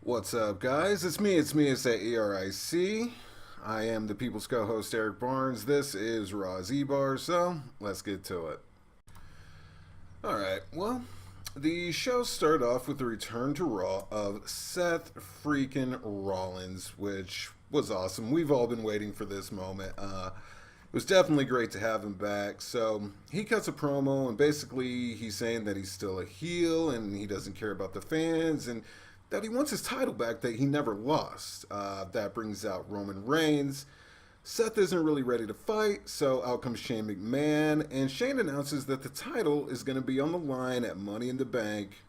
What's up, guys? It's me, it's that ERIC. I am the People's co-host, Eric Barnes. This is Raw's EBar, so let's get to it. Alright, well, the show started off with the return to Raw of Seth freaking Rollins, which was awesome. We've all been waiting for this moment. It was definitely great to have him back. So he cuts a promo, and basically he's saying that he's still a heel and he doesn't care about the fans and that he wants his title back that he never lost. That brings out Roman Reigns. Seth isn't really ready to fight, so out comes Shane McMahon, and Shane announces that the title is going to be on the line at Money in the Bank,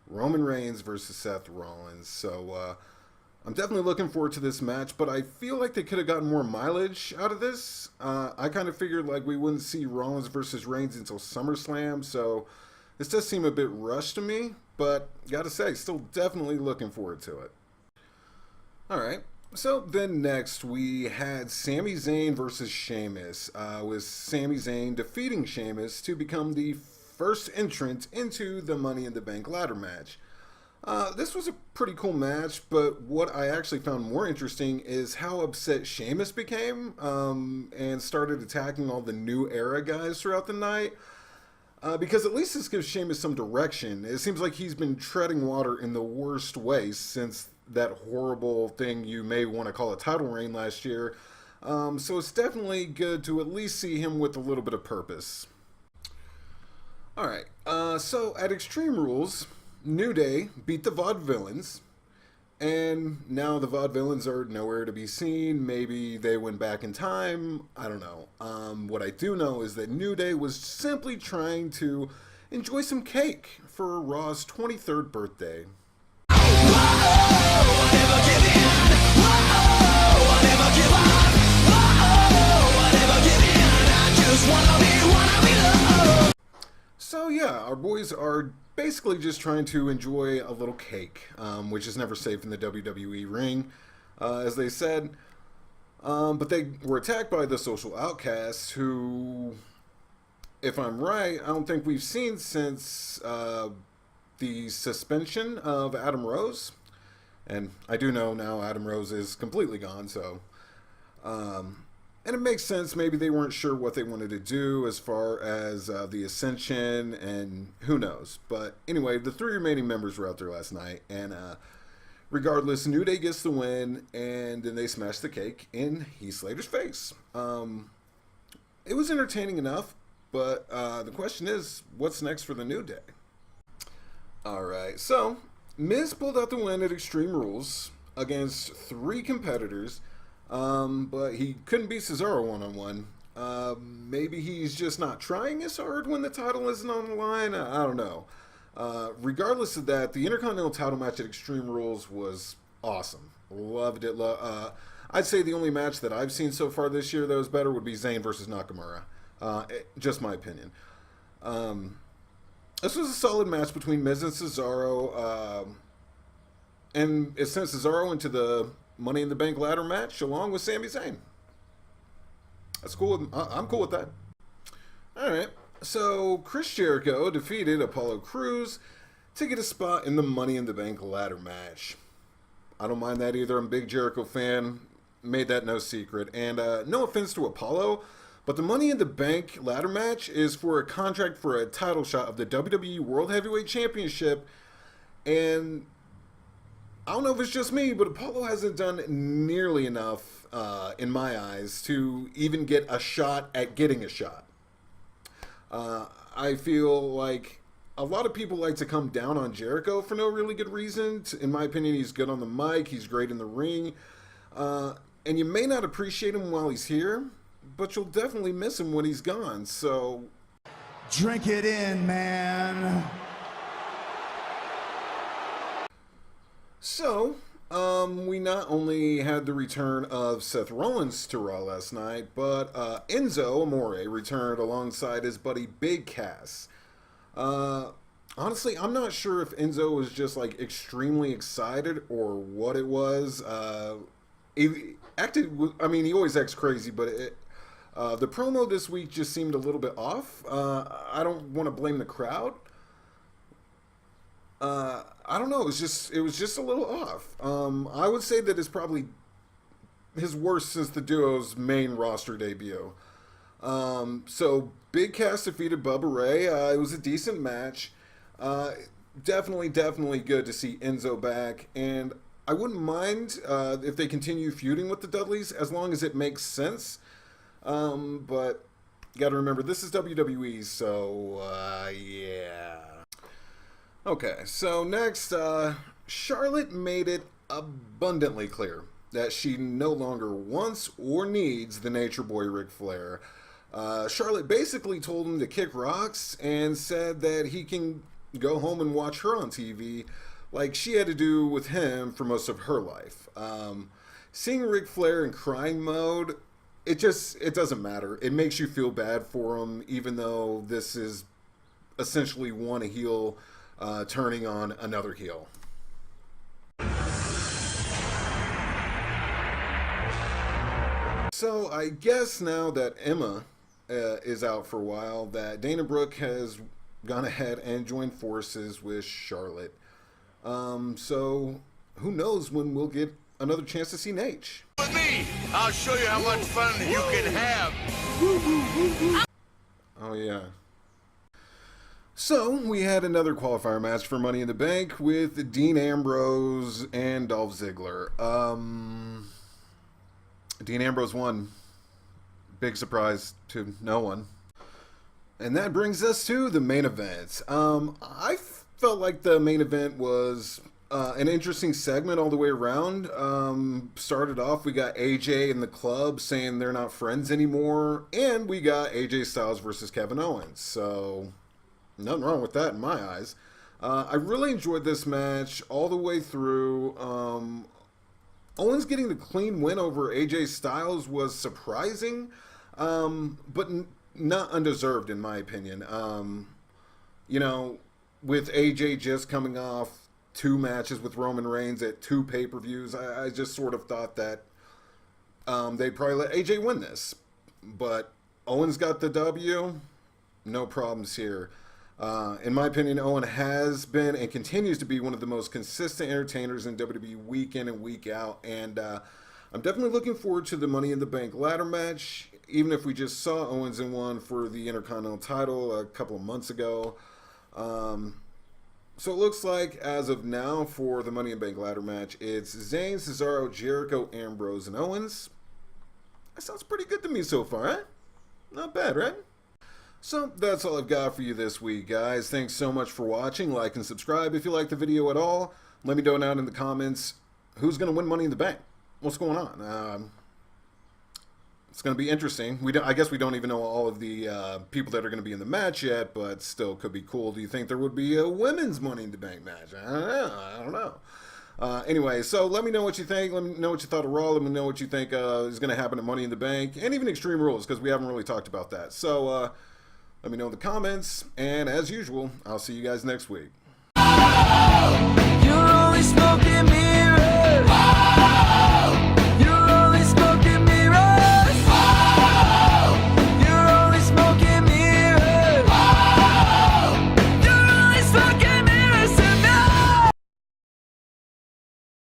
Roman Reigns versus Seth Rollins. So I'm definitely looking forward to this match, but I feel like they could have gotten more mileage out of this. I kind of figured like we wouldn't see Rollins versus Reigns until SummerSlam, so this does seem a bit rushed to me, but gotta say, still definitely looking forward to it. Alright, so then next we had Sami Zayn versus Sheamus, with Sami Zayn defeating Sheamus to become the first entrant into the Money in the Bank ladder match. This was a pretty cool match, but what I actually found more interesting is how upset Sheamus became and started attacking all the new era guys throughout the night. Because at least this gives Sheamus some direction. It seems like he's been treading water in the worst way since that horrible thing you may want to call a title reign last year. So it's definitely good to at least see him with a little bit of purpose. Alright, so at Extreme Rules, New Day beat the Vaudevillains, and now the Vaudevillains are nowhere to be seen. Maybe they went back in time. I don't know. What I do know is that New Day was simply trying to enjoy some cake for Raw's 23rd birthday. So yeah, our boys are basically just trying to enjoy a little cake, which is never safe in the WWE ring, as they said. But they were attacked by the Social Outcasts, who, if I'm right, I don't think we've seen since the suspension of Adam Rose. And I do know now Adam Rose is completely gone, so... and it makes sense. Maybe they weren't sure what they wanted to do as far as the Ascension, and who knows. But anyway, the three remaining members were out there last night, and regardless, New Day gets the win, and then they smash the cake in Heath Slater's face. It was entertaining enough, but the question is, what's next for the New Day? Alright, so Miz pulled out the win at Extreme Rules against three competitors. But he couldn't beat Cesaro one-on-one. Maybe he's just not trying as hard when the title isn't on the line. I don't know. Regardless of that, the Intercontinental title match at Extreme Rules was awesome. Loved it. I'd say the only match that I've seen so far this year that was better would be Zayn versus Nakamura. Just my opinion. This was a solid match between Miz and Cesaro. And it sent Cesaro into the Money in the Bank ladder match along with Sami Zayn. That's cool. I'm cool with that. Alright, so Chris Jericho defeated Apollo Crews to get a spot in the Money in the Bank ladder match. I don't mind that either. I'm a big Jericho fan. Made that no secret. And no offense to Apollo, but the Money in the Bank ladder match is for a contract for a title shot of the WWE World Heavyweight Championship, and I don't know if it's just me, but Apollo hasn't done nearly enough, in my eyes, to even get a shot at getting a shot. I feel like a lot of people like to come down on Jericho for no really good reason. In my opinion, he's good on the mic, he's great in the ring, and you may not appreciate him while he's here, but you'll definitely miss him when he's gone, so... Drink it in, man. So, we not only had the return of Seth Rollins to Raw last night, but Enzo Amore returned alongside his buddy Big Cass. Honestly, I'm not sure if Enzo was just like extremely excited or what it was. He always acts crazy, but the promo this week just seemed a little bit off. I don't want to blame the crowd. I don't know. It was just a little off. I would say that it's probably his worst since the duo's main roster debut. So Big Cass defeated Bubba Ray. It was a decent match. Definitely good to see Enzo back, and I wouldn't mind if they continue feuding with the Dudleys as long as it makes sense. But you got to remember, this is WWE, so yeah. Okay, so next, Charlotte made it abundantly clear that she no longer wants or needs the Nature Boy Ric Flair. Charlotte basically told him to kick rocks and said that he can go home and watch her on TV like she had to do with him for most of her life. Seeing Ric Flair in crying mode, it doesn't matter. It makes you feel bad for him, even though this is essentially one heel turning on another heel. So I guess now that Emma is out for a while, that Dana Brooke has gone ahead and joined forces with Charlotte. So who knows when we'll get another chance to see Nate. With me, I'll show you how much fun you can have. Oh yeah. So we had another qualifier match for Money in the Bank with Dean Ambrose and Dolph Ziggler. Dean Ambrose won. Big surprise to no one. And that brings us to the main event. I felt like the main event was an interesting segment all the way around. Started off, we got AJ in the club saying they're not friends anymore. And we got AJ Styles versus Kevin Owens. So nothing wrong with that in my eyes. I really enjoyed this match all the way through. Owens getting the clean win over AJ Styles was surprising, but not undeserved in my opinion. You know, with AJ just coming off 2 matches with Roman Reigns at 2 pay-per-views, I just sort of thought that they'd probably let AJ win this. But Owens got the W, no problems here. In my opinion, Owen has been and continues to be one of the most consistent entertainers in WWE week in and week out. And I'm definitely looking forward to the Money in the Bank ladder match, even if we just saw Owens in one for the Intercontinental title a couple of months ago. So it looks like, as of now, for the Money in the Bank ladder match, it's Zayn, Cesaro, Jericho, Ambrose, and Owens. That sounds pretty good to me so far, eh? Not bad, right? So that's all I've got for you this week, guys. Thanks so much for watching. Like and subscribe if you liked the video at all. Let me know down in the comments who's going to win Money in the Bank. What's going on? It's going to be interesting. I guess we don't even know all of the people that are going to be in the match yet, but still could be cool. Do you think there would be a women's Money in the Bank match? I don't know. Anyway, so let me know what you think. Let me know what you thought of Raw. Let me know what you think is going to happen at Money in the Bank, and even Extreme Rules, because we haven't really talked about that. So let me know in the comments, and as usual, I'll see you guys next week.